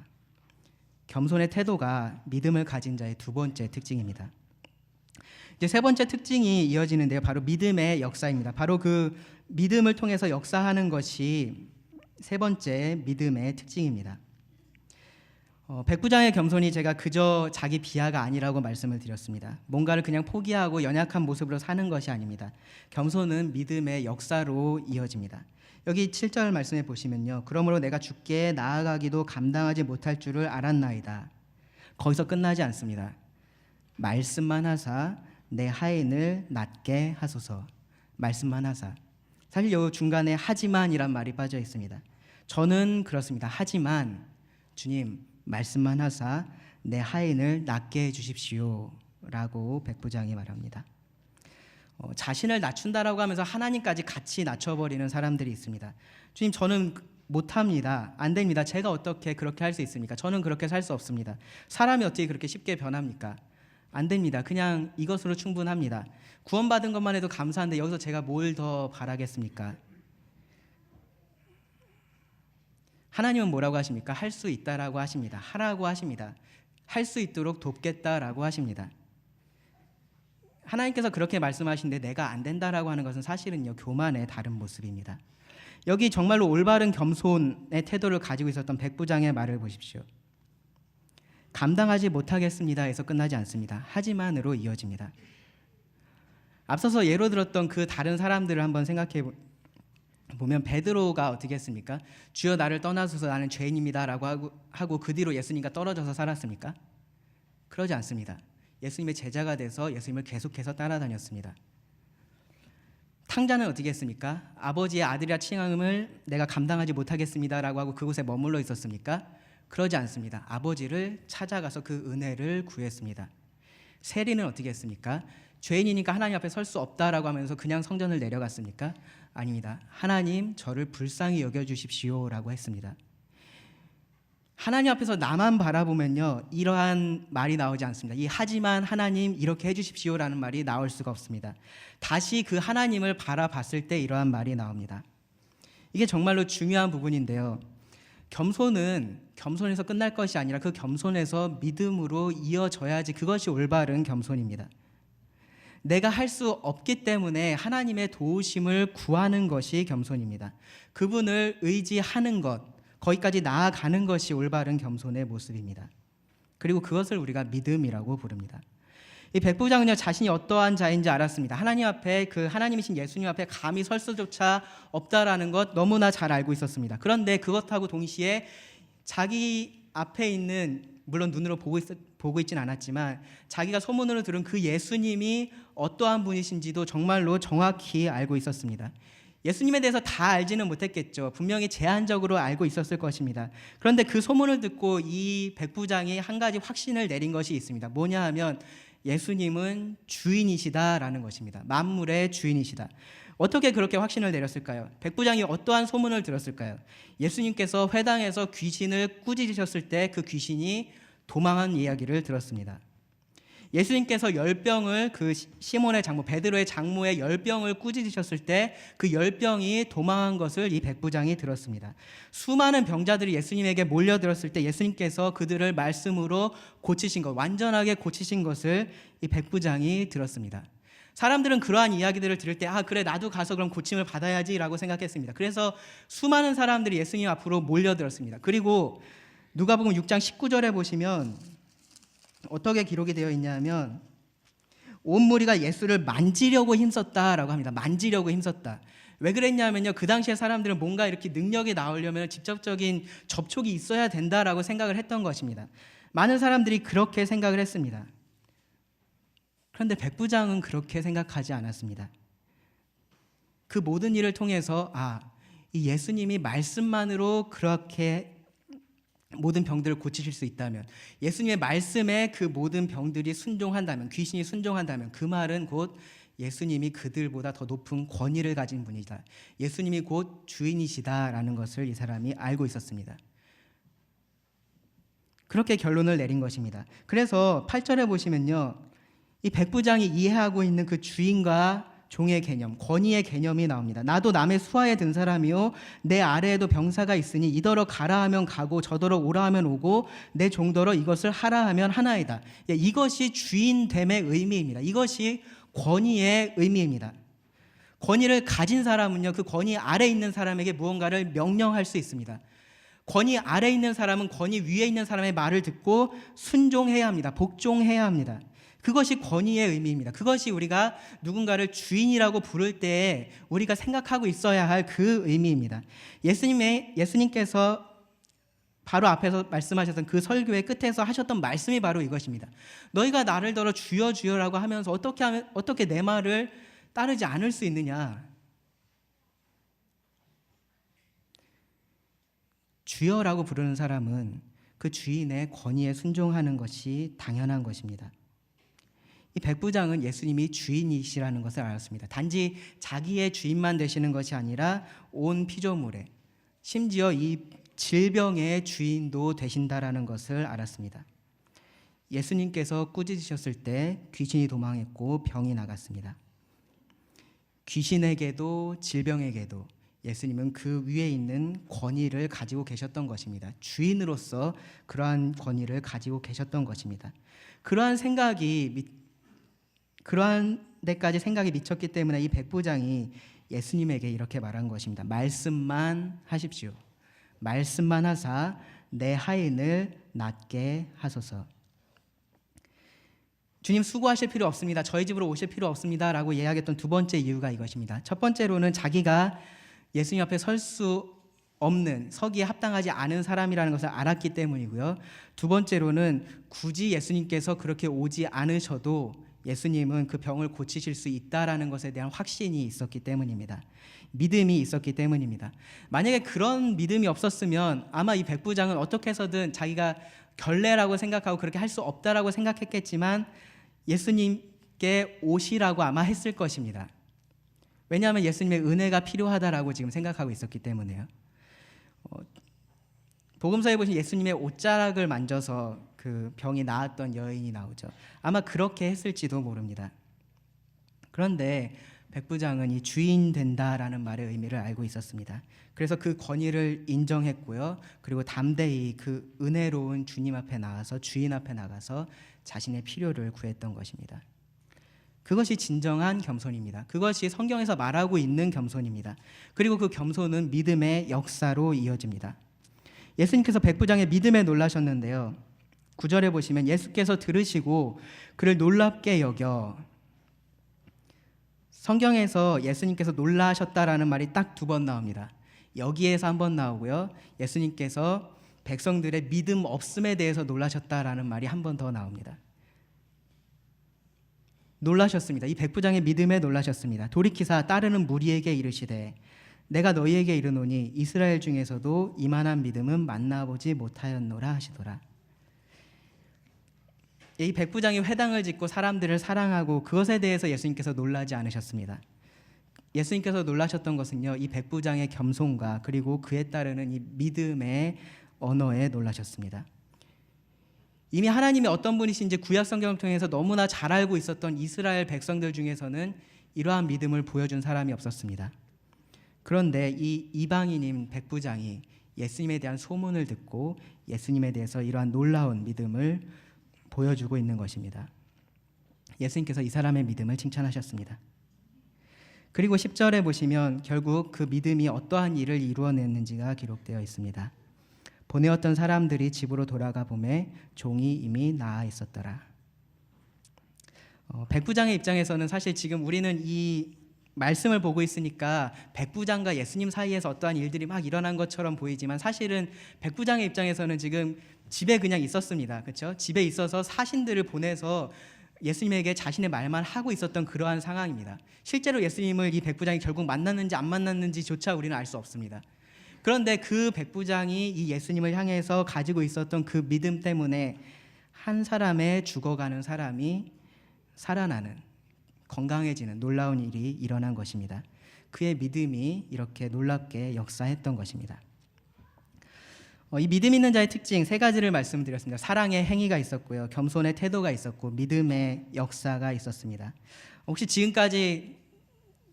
겸손의 태도가 믿음을 가진 자의 두 번째 특징입니다. 이제 세 번째 특징이 이어지는데요. 바로 믿음의 역사입니다. 바로 그 믿음을 통해서 역사하는 것이 세 번째 믿음의 특징입니다. 백부장의 겸손이 제가 그저 자기 비하가 아니라고 말씀을 드렸습니다. 뭔가를 그냥 포기하고 연약한 모습으로 사는 것이 아닙니다. 겸손은 믿음의 역사로 이어집니다. 여기 7절 말씀에 보시면요. 그러므로 내가 주께 나아가기도 감당하지 못할 줄을 알았나이다. 거기서 끝나지 않습니다. 말씀만 하사 내 하인을 낫게 하소서. 말씀만 하사. 사실 요 중간에 하지만이란 말이 빠져 있습니다. 저는 그렇습니다. 하지만 주님 말씀만 하사 내 하인을 낫게 해주십시오 라고 백부장이 말합니다. 자신을 낮춘다라고 하면서 하나님까지 같이 낮춰버리는 사람들이 있습니다. 주님 저는 못합니다. 안 됩니다. 제가 어떻게 그렇게 할 수 있습니까? 저는 그렇게 살 수 없습니다. 사람이 어떻게 그렇게 쉽게 변합니까? 안 됩니다. 그냥 이것으로 충분합니다. 구원받은 것만 해도 감사한데 여기서 제가 뭘 더 바라겠습니까? 하나님은 뭐라고 하십니까? 할 수 있다라고 하십니다. 하라고 하십니다. 할 수 있도록 돕겠다라고 하십니다. 하나님께서 그렇게 말씀하시는데 내가 안 된다라고 하는 것은 사실은요 교만의 다른 모습입니다. 여기 정말로 올바른 겸손의 태도를 가지고 있었던 백부장의 말을 보십시오. 감당하지 못하겠습니다 해서 끝나지 않습니다. 하지만으로 이어집니다. 앞서서 예로 들었던 그 다른 사람들을 한번 생각해 보면 베드로가 어떻게 했습니까? 주여 나를 떠나소서 나는 죄인입니다라고 하고 그 뒤로 예수님과 떨어져서 살았습니까? 그러지 않습니다. 예수님의 제자가 돼서 예수님을 계속해서 따라다녔습니다. 탕자는 어떻게 했습니까? 아버지의 아들이라 칭함을 내가 감당하지 못하겠습니다라고 하고 그곳에 머물러 있었습니까? 그러지 않습니다. 아버지를 찾아가서 그 은혜를 구했습니다. 세리는 어떻게 했습니까? 죄인이니까 하나님 앞에 설 수 없다라고 하면서 그냥 성전을 내려갔습니까? 아닙니다. 하나님 저를 불쌍히 여겨주십시오라고 했습니다. 하나님 앞에서 나만 바라보면요 이러한 말이 나오지 않습니다. 이 하지만 하나님 이렇게 해주십시오라는 말이 나올 수가 없습니다. 다시 그 하나님을 바라봤을 때 이러한 말이 나옵니다. 이게 정말로 중요한 부분인데요. 겸손은 겸손에서 끝날 것이 아니라 그 겸손에서 믿음으로 이어져야지 그것이 올바른 겸손입니다. 내가 할 수 없기 때문에 하나님의 도우심을 구하는 것이 겸손입니다. 그분을 의지하는 것, 거기까지 나아가는 것이 올바른 겸손의 모습입니다. 그리고 그것을 우리가 믿음이라고 부릅니다. 이 백부장은요 자신이 어떠한 자인지 알았습니다. 하나님 앞에 그 하나님이신 예수님 앞에 감히 설 수조차 없다라는 것 너무나 잘 알고 있었습니다. 그런데 그것하고 동시에 자기 앞에 있는 물론 눈으로 보고 있진 않았지만 자기가 소문으로 들은 그 예수님이 어떠한 분이신지도 정말로 정확히 알고 있었습니다. 예수님에 대해서 다 알지는 못했겠죠. 분명히 제한적으로 알고 있었을 것입니다. 그런데 그 소문을 듣고 이 백부장이 한 가지 확신을 내린 것이 있습니다. 뭐냐 하면 예수님은 주인이시다라는 것입니다. 만물의 주인이시다. 어떻게 그렇게 확신을 내렸을까요? 백부장이 어떠한 소문을 들었을까요? 예수님께서 회당에서 귀신을 꾸짖으셨을 때 그 귀신이 도망한 이야기를 들었습니다. 예수님께서 열병을 그 시몬의 장모 베드로의 장모의 열병을 꾸짖으셨을 때 그 열병이 도망한 것을 이 백부장이 들었습니다. 수많은 병자들이 예수님에게 몰려들었을 때 예수님께서 그들을 말씀으로 고치신 것, 완전하게 고치신 것을 이 백부장이 들었습니다. 사람들은 그러한 이야기들을 들을 때 그래 나도 가서 그럼 고침을 받아야지라고 생각했습니다. 그래서 수많은 사람들이 예수님 앞으로 몰려들었습니다. 그리고 누가복음 6장 19절에 보시면 어떻게 기록이 되어 있냐면 온 무리가 예수를 만지려고 힘썼다라고 합니다. 만지려고 힘썼다. 왜 그랬냐면요. 그 당시에 사람들은 뭔가 이렇게 능력이 나오려면 직접적인 접촉이 있어야 된다라고 생각을 했던 것입니다. 많은 사람들이 그렇게 생각을 했습니다. 그런데 백부장은 그렇게 생각하지 않았습니다. 그 모든 일을 통해서 이 예수님이 말씀만으로 그렇게 모든 병들을 고치실 수 있다면, 예수님의 말씀에 그 모든 병들이 순종한다면, 귀신이 순종한다면 그 말은 곧 예수님이 그들보다 더 높은 권위를 가진 분이다. 예수님이 곧 주인이시다라는 것을 이 사람이 알고 있었습니다. 그렇게 결론을 내린 것입니다. 그래서 8절에 보시면요. 이 백부장이 이해하고 있는 그 주인과 종의 개념, 권위의 개념이 나옵니다. 나도 남의 수하에 든 사람이요 내 아래에도 병사가 있으니 이더러 가라 하면 가고 저더러 오라 하면 오고 내 종더러 이것을 하라 하면 하나이다. 이것이 주인됨의 의미입니다. 이것이 권위의 의미입니다. 권위를 가진 사람은요 그 권위 아래 있는 사람에게 무언가를 명령할 수 있습니다. 권위 아래 있는 사람은 권위 위에 있는 사람의 말을 듣고 순종해야 합니다. 복종해야 합니다. 그것이 권위의 의미입니다. 그것이 우리가 누군가를 주인이라고 부를 때 우리가 생각하고 있어야 할 그 의미입니다. 예수님께서 바로 앞에서 말씀하셨던 그 설교의 끝에서 하셨던 말씀이 바로 이것입니다. 너희가 나를 더러 주여 주여라고 하면서 어떻게 내 말을 따르지 않을 수 있느냐? 주여라고 부르는 사람은 그 주인의 권위에 순종하는 것이 당연한 것입니다. 이 백부장은 예수님이 주인이시라는 것을 알았습니다. 단지 자기의 주인만 되시는 것이 아니라 온 피조물에, 심지어 이 질병의 주인도 되신다라는 것을 알았습니다. 예수님께서 꾸짖으셨을 때 귀신이 도망했고 병이 나갔습니다. 귀신에게도 질병에게도 예수님은 그 위에 있는 권위를 가지고 계셨던 것입니다. 주인으로서 그러한 권위를 가지고 계셨던 것입니다. 그러한 데까지 생각이 미쳤기 때문에 이 백부장이 예수님에게 이렇게 말한 것입니다. 말씀만 하십시오. 말씀만 하사 내 하인을 낫게 하소서. 주님 수고하실 필요 없습니다. 저희 집으로 오실 필요 없습니다. 라고 이야기했던 두 번째 이유가 이것입니다. 첫 번째로는 자기가 예수님 앞에 설 수 없는, 서기에 합당하지 않은 사람이라는 것을 알았기 때문이고요. 두 번째로는 굳이 예수님께서 그렇게 오지 않으셔도 예수님은 그 병을 고치실 수 있다라는 것에 대한 확신이 있었기 때문입니다. 믿음이 있었기 때문입니다. 만약에 그런 믿음이 없었으면 아마 이 백부장은 어떻게 해서든 자기가 결례라고 생각하고 그렇게 할 수 없다라고 생각했겠지만 예수님께 오시라고 아마 했을 것입니다. 왜냐하면 예수님의 은혜가 필요하다라고 지금 생각하고 있었기 때문에요. 복음서에 보시면 예수님의 옷자락을 만져서 그 병이 나았던 여인이 나오죠. 아마 그렇게 했을지도 모릅니다. 그런데 백부장은 이 주인 된다라는 말의 의미를 알고 있었습니다. 그래서 그 권위를 인정했고요. 그리고 담대히 그 은혜로운 주님 앞에 나가서, 주인 앞에 나가서 자신의 필요를 구했던 것입니다. 그것이 진정한 겸손입니다. 그것이 성경에서 말하고 있는 겸손입니다. 그리고 그 겸손은 믿음의 역사로 이어집니다. 예수님께서 백부장의 믿음에 놀라셨는데요. 9절에 보시면 예수께서 들으시고 그를 놀랍게 여겨, 성경에서 예수님께서 놀라셨다라는 말이 딱 두 번 나옵니다. 여기에서 한 번 나오고요. 예수님께서 백성들의 믿음 없음에 대해서 놀라셨다라는 말이 한 번 더 나옵니다. 놀라셨습니다. 이 백부장의 믿음에 놀라셨습니다. 돌이키사 따르는 무리에게 이르시되 내가 너희에게 이르노니 이스라엘 중에서도 이만한 믿음은 만나보지 못하였노라 하시더라. 이 백부장이 회당을 짓고 사람들을 사랑하고 그것에 대해서 예수님께서 놀라지 않으셨습니다. 예수님께서 놀라셨던 것은요, 이 백부장의 겸손과 그리고 그에 따르는 이 믿음의 언어에 놀라셨습니다. 이미 하나님이 어떤 분이신지 구약 성경을 통해서 너무나 잘 알고 있었던 이스라엘 백성들 중에서는 이러한 믿음을 보여준 사람이 없었습니다. 그런데 이 이방인인 백부장이 예수님에 대한 소문을 듣고 예수님에 대해서 이러한 놀라운 믿음을 보여주고 있는 것입니다. 예수님께서 이 사람의 믿음을 칭찬하셨습니다. 그리고 10절에 보시면 결국 그 믿음이 어떠한 일을 이루어냈는지가 기록되어 있습니다. 보내었던 사람들이 집으로 돌아가 보매 종이 이미 나아 있었더라. 백부장의 입장에서는 사실 지금 우리는 이 말씀을 보고 있으니까 백부장과 예수님 사이에서 어떠한 일들이 막 일어난 것처럼 보이지만 사실은 백부장의 입장에서는 지금 집에 그냥 있었습니다. 그렇죠? 집에 있어서 사신들을 보내서 예수님에게 자신의 말만 하고 있었던 그러한 상황입니다. 실제로 예수님을 이 백부장이 결국 만났는지 안 만났는지조차 우리는 알 수 없습니다. 그런데 그 백부장이 이 예수님을 향해서 가지고 있었던 그 믿음 때문에 한 사람의 죽어가는 사람이 살아나는, 건강해지는 놀라운 일이 일어난 것입니다. 그의 믿음이 이렇게 놀랍게 역사했던 것입니다. 이 믿음 있는 자의 특징 세 가지를 말씀드렸습니다. 사랑의 행위가 있었고요, 겸손의 태도가 있었고, 믿음의 역사가 있었습니다. 혹시 지금까지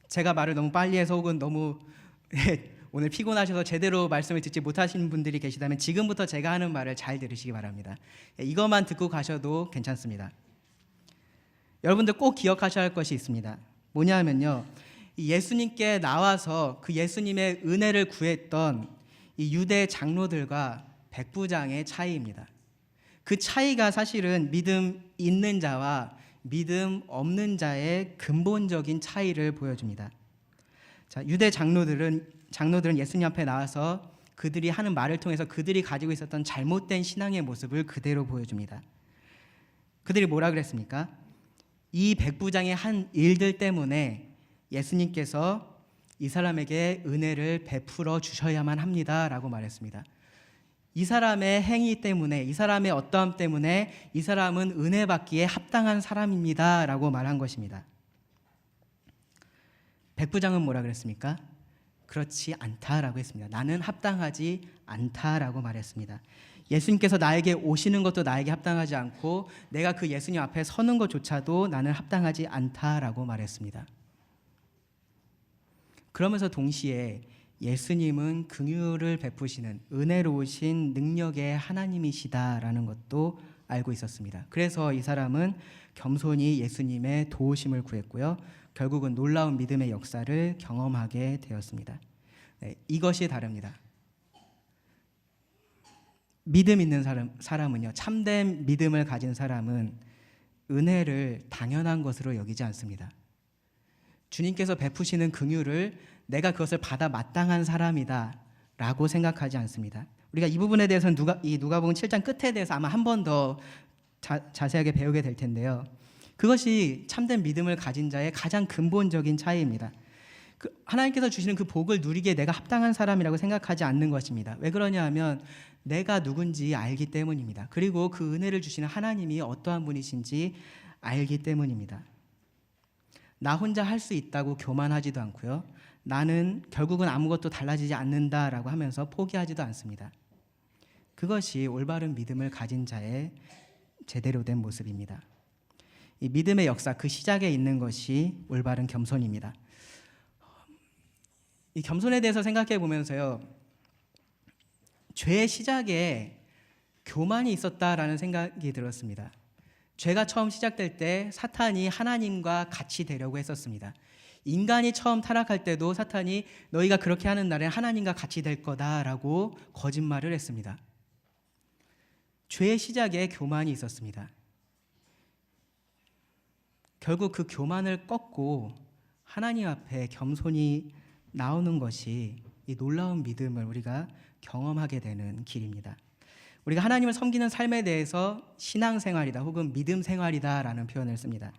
제가 말을 너무 빨리 해서 혹은 너무 오늘 피곤하셔서 제대로 말씀을 듣지 못하신 분들이 계시다면 지금부터 제가 하는 말을 잘 들으시기 바랍니다. 이것만 듣고 가셔도 괜찮습니다. 여러분들 꼭 기억하셔야 할 것이 있습니다. 뭐냐 하면요, 예수님께 나와서 그 예수님의 은혜를 구했던 이 유대 장로들과 백부장의 차이입니다. 그 차이가 사실은 믿음 있는 자와 믿음 없는 자의 근본적인 차이를 보여줍니다. 자, 유대 장로들은 예수님 앞에 나와서 그들이 하는 말을 통해서 그들이 가지고 있었던 잘못된 신앙의 모습을 그대로 보여줍니다. 그들이 뭐라 그랬습니까? 이 백부장의 한 일들 때문에 예수님께서 이 사람에게 은혜를 베풀어 주셔야만 합니다라고 말했습니다. 이 사람의 행위 때문에, 이 사람의 어떠함 때문에 이 사람은 은혜 받기에 합당한 사람입니다라고 말한 것입니다. 백부장은 뭐라 그랬습니까? 그렇지 않다라고 했습니다. 나는 합당하지 않다라고 말했습니다. 예수님께서 나에게 오시는 것도 나에게 합당하지 않고 내가 그 예수님 앞에 서는 것조차도 나는 합당하지 않다라고 말했습니다. 그러면서 동시에 예수님은 긍휼을 베푸시는 은혜로우신 능력의 하나님이시다라는 것도 알고 있었습니다. 그래서 이 사람은 겸손히 예수님의 도우심을 구했고요, 결국은 놀라운 믿음의 역사를 경험하게 되었습니다. 이것이 다릅니다. 믿음 있는 사람은요, 참된 믿음을 가진 사람은 은혜를 당연한 것으로 여기지 않습니다. 주님께서 베푸시는 긍휼을 내가 그것을 받아 마땅한 사람이다 라고 생각하지 않습니다. 우리가 이 부분에 대해서는 누가복음 7장 끝에 대해서 아마 한 번 더 자세하게 배우게 될 텐데요. 그것이 참된 믿음을 가진 자의 가장 근본적인 차이입니다. 하나님께서 주시는 그 복을 누리기에 내가 합당한 사람이라고 생각하지 않는 것입니다. 왜 그러냐 하면 내가 누군지 알기 때문입니다. 그리고 그 은혜를 주시는 하나님이 어떠한 분이신지 알기 때문입니다. 나 혼자 할 수 있다고 교만하지도 않고요. 나는 결국은 아무것도 달라지지 않는다라고 하면서 포기하지도 않습니다. 그것이 올바른 믿음을 가진 자의 제대로 된 모습입니다. 이 믿음의 역사, 그 시작에 있는 것이 올바른 겸손입니다. 이 겸손에 대해서 생각해 보면서요, 죄의 시작에 교만이 있었다라는 생각이 들었습니다. 죄가 처음 시작될 때 사탄이 하나님과 같이 되려고 했었습니다. 인간이 처음 타락할 때도 사탄이 너희가 그렇게 하는 날엔 하나님과 같이 될 거다라고 거짓말을 했습니다. 죄의 시작에 교만이 있었습니다. 결국 그 교만을 꺾고 하나님 앞에 겸손히 나오는 것이 이 놀라운 믿음을 우리가 경험하게 되는 길입니다. 우리가 하나님을 섬기는 삶에 대해서 신앙생활이다 혹은 믿음 생활이다라는 표현을 씁니다.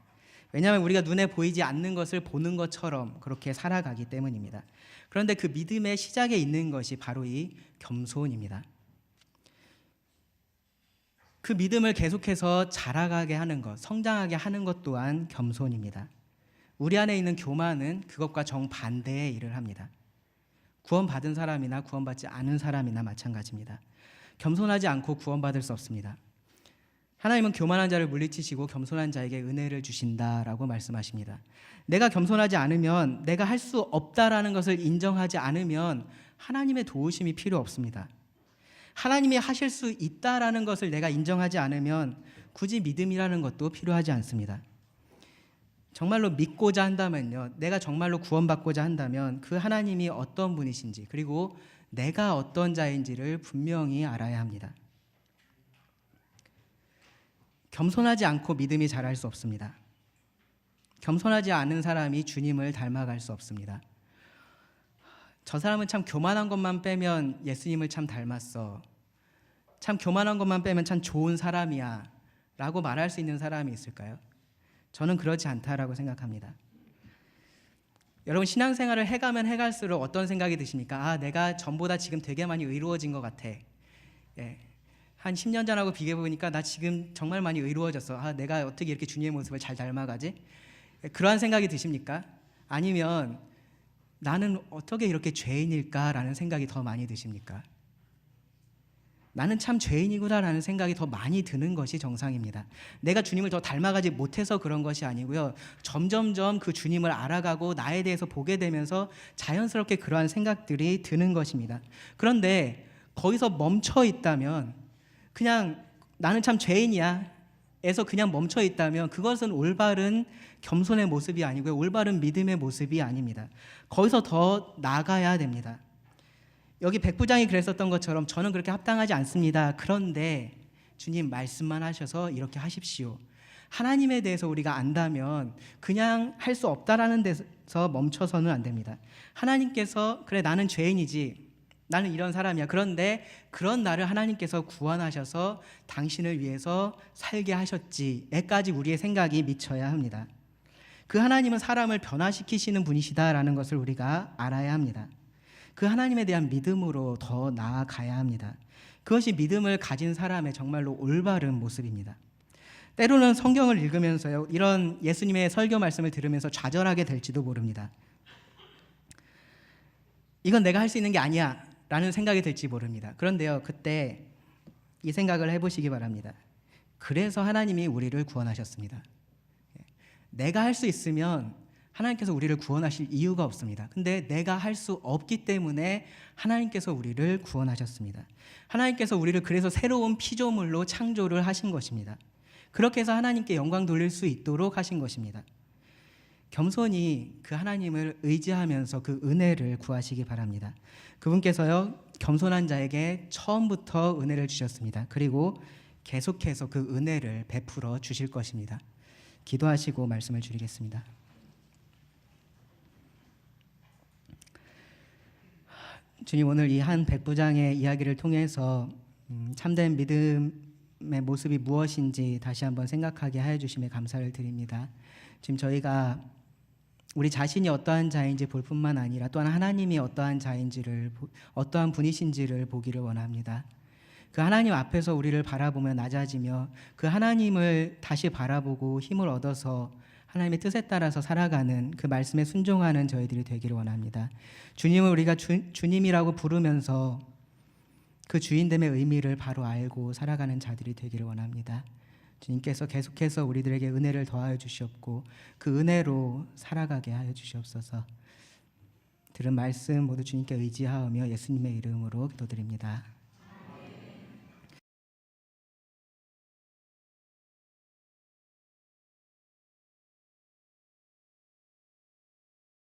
왜냐하면 우리가 눈에 보이지 않는 것을 보는 것처럼 그렇게 살아가기 때문입니다. 그런데 그 믿음의 시작에 있는 것이 바로 이 겸손입니다. 그 믿음을 계속해서 자라가게 하는 것, 성장하게 하는 것 또한 겸손입니다. 우리 안에 있는 교만은 그것과 정반대의 일을 합니다. 구원받은 사람이나 구원받지 않은 사람이나 마찬가지입니다. 겸손하지 않고 구원받을 수 없습니다. 하나님은 교만한 자를 물리치시고 겸손한 자에게 은혜를 주신다라고 말씀하십니다. 내가 겸손하지 않으면, 내가 할 수 없다라는 것을 인정하지 않으면 하나님의 도우심이 필요 없습니다. 하나님이 하실 수 있다라는 것을 내가 인정하지 않으면 굳이 믿음이라는 것도 필요하지 않습니다. 정말로 믿고자 한다면요, 내가 정말로 구원받고자 한다면 그 하나님이 어떤 분이신지, 그리고 내가 어떤 자인지를 분명히 알아야 합니다. 겸손하지 않고 믿음이 자랄 수 없습니다. 겸손하지 않은 사람이 주님을 닮아갈 수 없습니다. 저 사람은 참 교만한 것만 빼면 예수님을 참 닮았어, 참 교만한 것만 빼면 참 좋은 사람이야 라고 말할 수 있는 사람이 있을까요? 저는 그렇지 않다라고 생각합니다. 여러분, 신앙생활을 해가면 해갈수록 어떤 생각이 드십니까? 내가 전보다 지금 되게 많이 의로워진 것 같아. 한 10년 전하고 비교해보니까 나 지금 정말 많이 의로워졌어. 내가 어떻게 이렇게 주님의 모습을 잘 닮아가지? 그러한 생각이 드십니까? 아니면 나는 어떻게 이렇게 죄인일까라는 생각이 더 많이 드십니까? 나는 참 죄인이구나라는 생각이 더 많이 드는 것이 정상입니다. 내가 주님을 더 닮아가지 못해서 그런 것이 아니고요, 점점점 그 주님을 알아가고 나에 대해서 보게 되면서 자연스럽게 그러한 생각들이 드는 것입니다. 그런데 거기서 멈춰 있다면, 그냥 나는 참 죄인이야 에서 그냥 멈춰 있다면 그것은 올바른 겸손의 모습이 아니고요, 올바른 믿음의 모습이 아닙니다. 거기서 더 나아가야 됩니다. 여기 백부장이 그랬었던 것처럼 저는 그렇게 합당하지 않습니다. 그런데 주님 말씀만 하셔서 이렇게 하십시오. 하나님에 대해서 우리가 안다면 그냥 할 수 없다라는 데서 멈춰서는 안 됩니다. 하나님께서 그래 나는 죄인이지, 나는 이런 사람이야, 그런데 그런 나를 하나님께서 구원하셔서 당신을 위해서 살게 하셨지에까지 우리의 생각이 미쳐야 합니다. 그 하나님은 사람을 변화시키시는 분이시다라는 것을 우리가 알아야 합니다. 그 하나님에 대한 믿음으로 더 나아가야 합니다. 그것이 믿음을 가진 사람의 정말로 올바른 모습입니다. 때로는 성경을 읽으면서요, 이런 예수님의 설교 말씀을 들으면서 좌절하게 될지도 모릅니다. 이건 내가 할 수 있는 게 아니야 라는 생각이 들지 모릅니다. 그런데요, 그때 이 생각을 해보시기 바랍니다. 그래서 하나님이 우리를 구원하셨습니다. 내가 할 수 있으면 하나님께서 우리를 구원하실 이유가 없습니다. 근데 내가 할 수 없기 때문에 하나님께서 우리를 구원하셨습니다. 하나님께서 우리를 그래서 새로운 피조물로 창조를 하신 것입니다. 그렇게 해서 하나님께 영광 돌릴 수 있도록 하신 것입니다. 겸손히 그 하나님을 의지하면서 그 은혜를 구하시기 바랍니다. 그분께서요, 겸손한 자에게 처음부터 은혜를 주셨습니다. 그리고 계속해서 그 은혜를 베풀어 주실 것입니다. 기도하시고 말씀을 줄이겠습니다. 주님, 오늘 이 한 백부장의 이야기를 통해서 참된 믿음의 모습이 무엇인지 다시 한번 생각하게 하여 주심에 감사를 드립니다. 지금 저희가 우리 자신이 어떠한 자인지 볼 뿐만 아니라 또한 하나님이 어떠한 자인지를, 어떠한 분이신지를 보기를 원합니다. 그 하나님 앞에서 우리를 바라보며 낮아지며 그 하나님을 다시 바라보고 힘을 얻어서 하나님의 뜻에 따라서 살아가는 그 말씀에 순종하는 저희들이 되기를 원합니다. 주님을 우리가 주님이라고 부르면서 그 주인됨의 의미를 바로 알고 살아가는 자들이 되기를 원합니다. 주님께서 계속해서 우리들에게 은혜를 더하여 주시옵고 그 은혜로 살아가게 하여 주시옵소서. 들은 말씀 모두 주님께 의지하며 예수님의 이름으로 기도드립니다.